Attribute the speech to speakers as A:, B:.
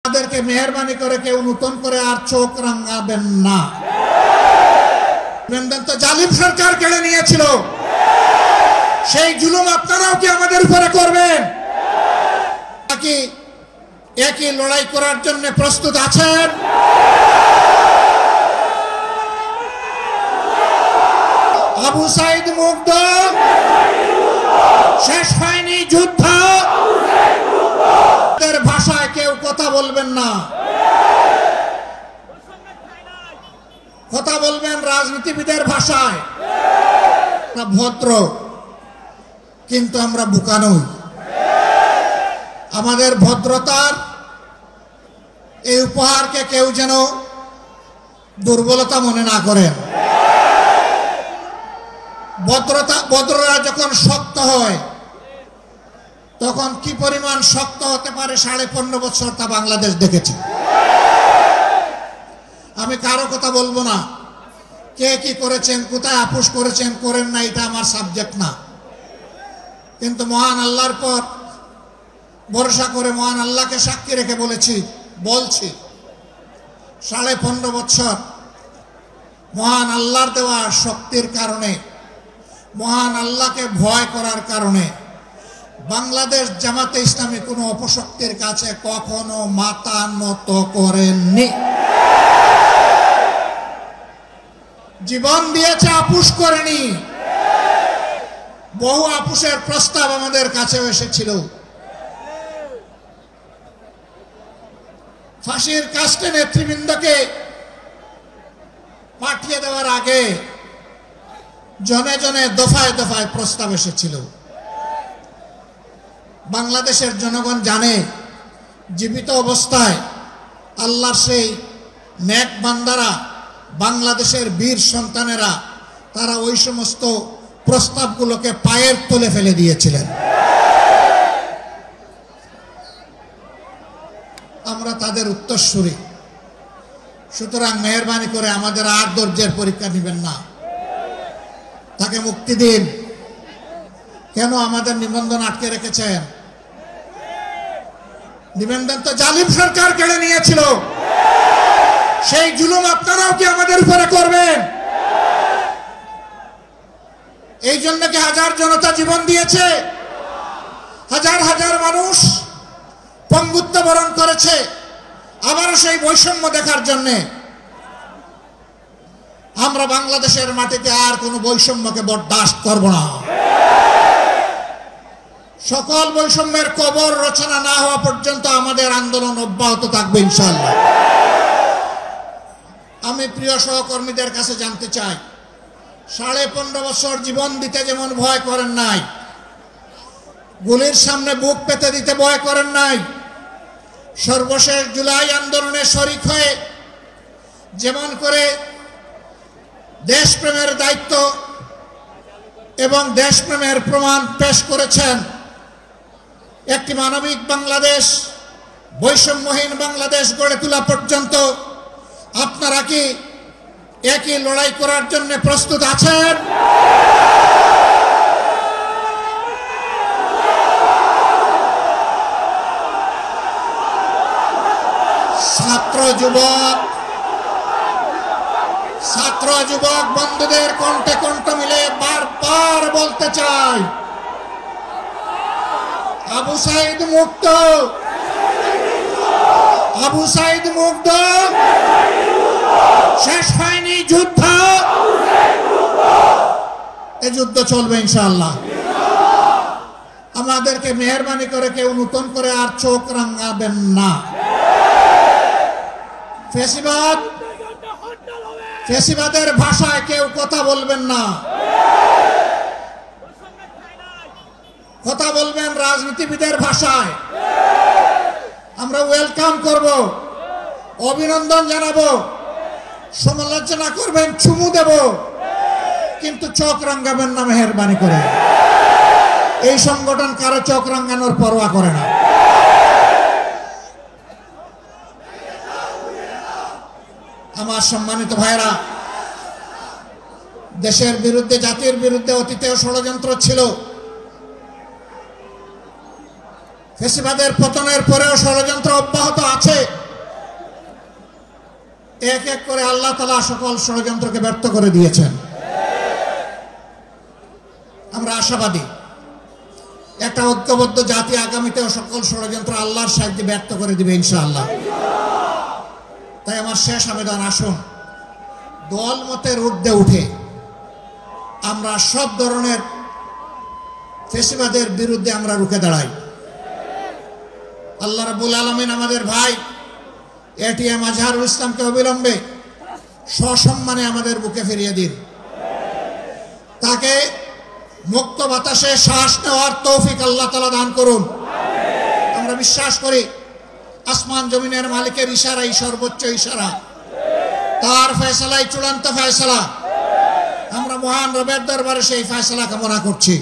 A: আমাদেরকে মেহেরবানি করে কেউ নতুন করে আর চোখ রাঙাবেন না। তো জালিম সরকার কেড়ে নিয়েছিল, সেই জুলুম আপনারাও কি আমাদের উপরে করবেন নাকি একই লড়াই করার জন্য প্রস্তুত আছেন? আবু সাইদ মুগ্ধ, শেষ হয়নি যুদ্ধ। ভাষায় কেউ কথা বলবেন না, কথা বলবেন রাজনীতিবিদের ভাষায়। ভদ্র, কিন্তু আমরা বোকা নই। আমাদের ভদ্রতার এই উপহারকে কেউ যেন দুর্বলতা মনে না করেন। ভদ্ররা যখন শক্ত হয় তখন কি পরিমাণ শক্ত হতে পারে 15.5 বছর তা বাংলাদেশ দেখেছে। আমি কারো কথা বলবো না, কে কি করেছেন, কোথায় আপোষ করেছেন করেন না, এটা আমার সাবজেক্ট না। কিন্তু মহান আল্লাহর পর ভরসা করে মহান আল্লাহকে সাক্ষী রেখে বলছি 15.5 বছর মহান আল্লাহর দেওয়া শক্তির কারণে, মহান আল্লাহকে ভয় করার কারণে বাংলাদেশ জামাতে ইসলামী কোনো অপশক্তির কাছে কখনো মাথা নত করেননি। জীবন দিয়েছে, আপোষ করেনি। বহু আপোষের প্রস্তাব আমাদের কাছেও এসেছিল। ফাঁসির কাস্টে নেতৃবৃন্দকে পাঠিয়ে দেওয়ার আগে জনে জনে দফায় দফায় প্রস্তাব এসেছিল। বাংলাদেশের জনগণ জানে জীবিত অবস্থায় আল্লাহর সেই নেক বান্দারা, বাংলাদেশের বীর সন্তানেরা, তারা ওই সমস্ত প্রস্তাবগুলোকে পায়ের তলে ফেলে দিয়েছিলেন। আমরা তাদের উত্তরসূরি। সুতরাং মেহেরবানি করে আমাদের আর ধৈর্যের পরীক্ষা নেবেন না, তাকে মুক্তি দিন। কেন আমাদের নিবন্ধন আটকে রেখেছেন? নিবন্ধন তো জালিম সরকার কেড়ে নিয়েছিল, সেই জুলুম আপনারাও কি আমাদের উপরে করবেন? এই জন্য কি হাজার জনতা জীবন দিয়েছে, হাজার হাজার মানুষ পঙ্গুত্ব বরণ করেছে, আবারও সেই বৈষম্য দেখার জন্যে। আমরা বাংলাদেশের মাটিতে আর কোনো বৈষম্যকে বরদাস্ত করব না। সকল বৈষম্যের কবর রচনা না হওয়া পর্যন্ত আমাদের আন্দোলন অব্যাহত থাকবে ইনশাআল্লাহ। আমি প্রিয় সহকর্মীদের কাছে জানতে চাই, 15.5 বছর জীবন দিতে যেমন ভয় করেন নাই, গুলির সামনে বুক পেতে দিতে ভয় করেন নাই, সর্বশেষ জুলাই আন্দোলনে শরিক হয়ে যেমন করে দেশপ্রেমের দায়িত্ব এবং দেশপ্রেমের প্রমাণ পেশ করেছেন, একটি মানবিক বাংলাদেশ, বৈষম্যহীন বাংলাদেশ গড়ে তোলা পর্যন্ত আপনারা কি একই লড়াই করার জন্য প্রস্তুত আছেন? ছাত্র যুবক বন্ধুদের কণ্ঠে কণ্ঠ মিলে বারবার বলতে চাই, আবু সাইদ মুক্ত, আবু সাইদ মুগ্ধ, শেষ হয়নি যুদ্ধ। এই যুদ্ধ চলবে ইনশাআল্লাহ। আমাদেরকে মেহেরবানি করে কেউ নতুন করে আর চোখ রাঙাবেন না। ফেসিবাদের ভাষায় কেউ কথা বলবেন না, কথা বলবেন রাজনীতিবিদের ভাষায়। আমরা ওয়েলকাম করব, অভিনন্দন জানাবো, সমালোচনা করবেন, চুমু দেব, কিন্তু চোখ রাঙাবেন না মেহেরবানি করে। এই সংগঠন কারো চোখ রাঙানোর পরোয়া করে না। আমার সম্মানিত ভাইরা, দেশের বিরুদ্ধে, জাতির বিরুদ্ধে অতীতেও ষড়যন্ত্র ছিল। ফেসিবাদের পতনের পরেও ষড়যন্ত্র অব্যাহত আছে। এক এক করে আল্লাহ তাআলা সকল ষড়যন্ত্রকে ব্যর্থ করে দিয়েছেন। আমরা আশাবাদী একটা ঐক্যবদ্ধ জাতি আগামীতেও সকল ষড়যন্ত্র আল্লাহর সাহায্যে ব্যর্থ করে দিবে ইনশাআল্লাহ। তাই আমার শেষ আবেদন, আসুন দল মতের ঊর্ধ্বে উঠে আমরা সব ধরনের ফেসিবাদের বিরুদ্ধে আমরা রুখে দাঁড়াই। আল্লাহ রাব্বুল আলামিন আমাদের ভাই এটিএম আজহারুল ইসলামকে অবিলম্বে সসম্মানে আমাদের বুকে ফিরিয়ে দিন। তাকে মুক্ত বাতাসে শ্বাস নেওয়ার তৌফিক আল্লাহ তাআলা দান করুন। আমরা বিশ্বাস করি আসমান জমিনের মালিকের ইশারাই সর্বোচ্চ ইশারা, তার ফয়সালাই চূড়ান্ত ফয়সালা। আমরা মহান রবের দরবারে সেই ফয়সালা কামনা করছি।